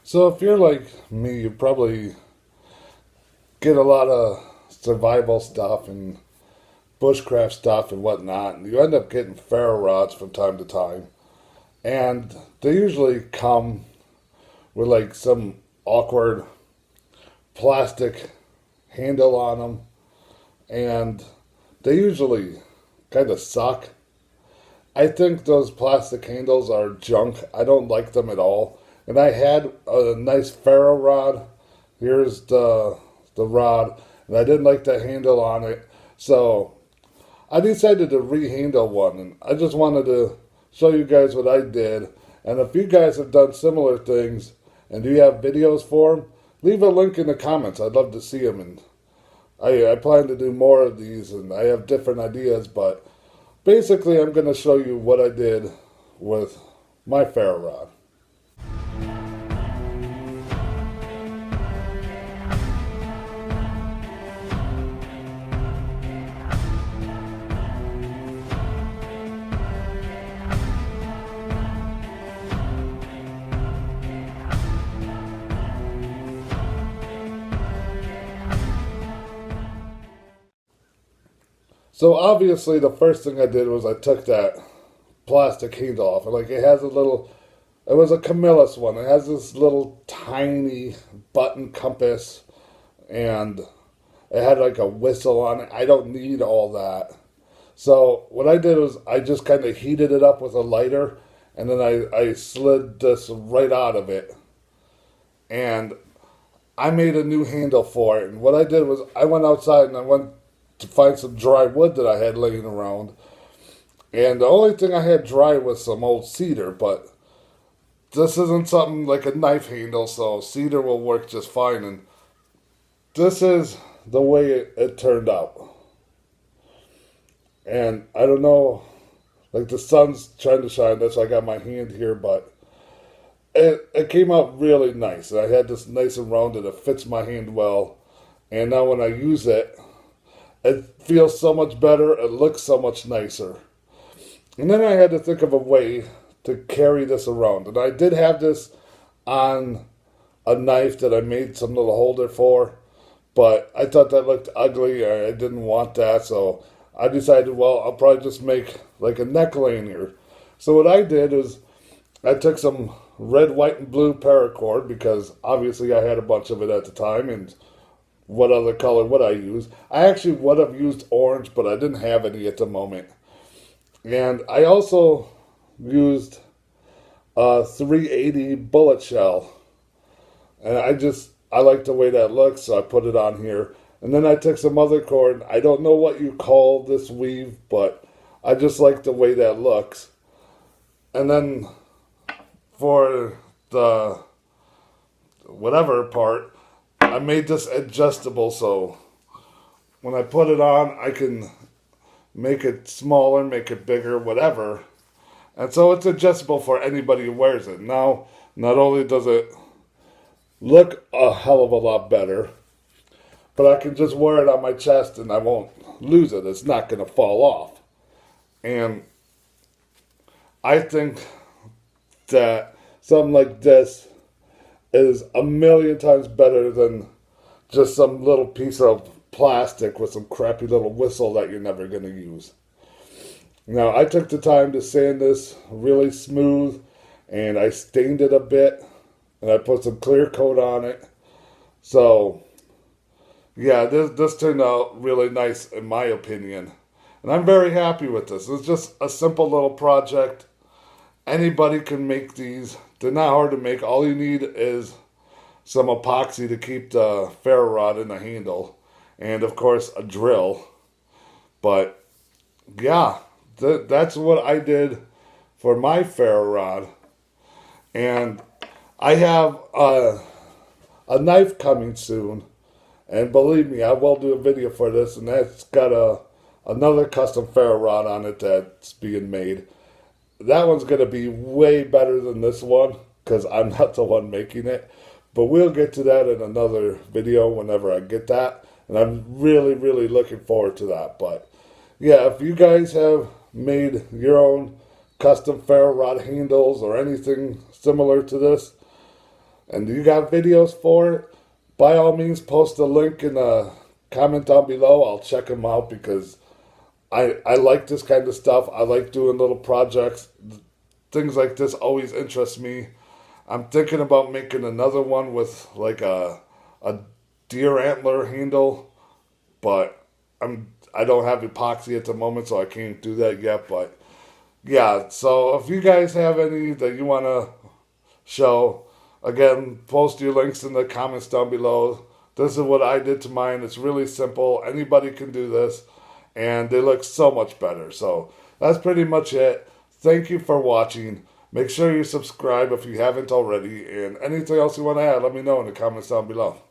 So if you're like me, you probably get a lot of survival stuff and bushcraft stuff and whatnot, and you end up getting ferro rods from time to time. And they usually come with like some awkward plastic handle on them, and they usually kind of suck. I think those plastic handles are junk. I don't like them at all. And I had a nice ferro rod. Here's the rod, and I didn't like the handle on it, so I decided to rehandle one. And I just wanted to show you guys what I did. And if you guys have done similar things and you have videos for them, leave a link in the comments. I'd love to see them. And I plan to do more of these, and I have different ideas, but basically I'm going to show you what I did with my ferro rod. So obviously the first thing I did was I took that plastic handle off. And like it has a little, it was a Camillus one. It has this little tiny button compass, and it had like a whistle on it. I don't need all that. So what I did was I just kind of heated it up with a lighter, and then I slid this right out of it. And I made a new handle for it. And what I did was I went outside and I went to find some dry wood that I had laying around. And the only thing I had dry was some old cedar, but this isn't something like a knife handle, so cedar will work just fine. And this is the way it turned out. And I don't know, like the sun's trying to shine, that's why I got my hand here, but it came out really nice. And I had this nice and rounded, it fits my hand well. And now when I use it, it feels so much better, it looks so much nicer. And then I had to think of a way to carry this around. And I did have this on a knife that I made some little holder for, but I thought that looked ugly. I didn't want that, so I decided, well, I'll probably just make like a neck lanyard. So what I did is I took some red, white, and blue paracord, because obviously I had a bunch of it at the time, and what other color would I use? I actually would have used orange, but I didn't have any at the moment. And I also used a 380 bullet shell. And I like the way that looks, so I put it on here. And then I took some other cord. I don't know what you call this weave, but I just like the way that looks. And then for the whatever part, I made this adjustable, so when I put it on, I can make it smaller, make it bigger, whatever. And so it's adjustable for anybody who wears it. Now, not only does it look a hell of a lot better, but I can just wear it on my chest and I won't lose it. It's not going to fall off. And I think that something like this is a million times better than just some little piece of plastic with some crappy little whistle that you're never going to use. Now, I took the time to sand this really smooth, and I stained it a bit, and I put some clear coat on it. So, yeah, this turned out really nice in my opinion. And I'm very happy with this. It's just a simple little project. Anybody can make these. They're not hard to make. All you need is some epoxy to keep the ferro rod in the handle. And, of course, a drill. But, yeah, that's what I did for my ferro rod. And I have a knife coming soon. And believe me, I will do a video for this. And that's got another custom ferro rod on it that's being made. That one's going to be way better than this one, because I'm not the one making it. But we'll get to that in another video whenever I get that. And I'm really, really looking forward to that. But, yeah, if you guys have made your own custom ferro rod handles or anything similar to this, and you got videos for it, by all means, post a link in a comment down below. I'll check them out because I like this kind of stuff. I like doing little projects. Things like this always interest me. I'm thinking about making another one with like a deer antler handle, but I don't have epoxy at the moment, so I can't do that yet. But yeah, so if you guys have any that you want to show, again, post your links in the comments down below. This is what I did to mine. It's really simple. Anybody can do this, and they look so much better. So that's pretty much it. Thank you for watching. Make sure you subscribe if you haven't already, and anything else you want to add, let me know in the comments down below.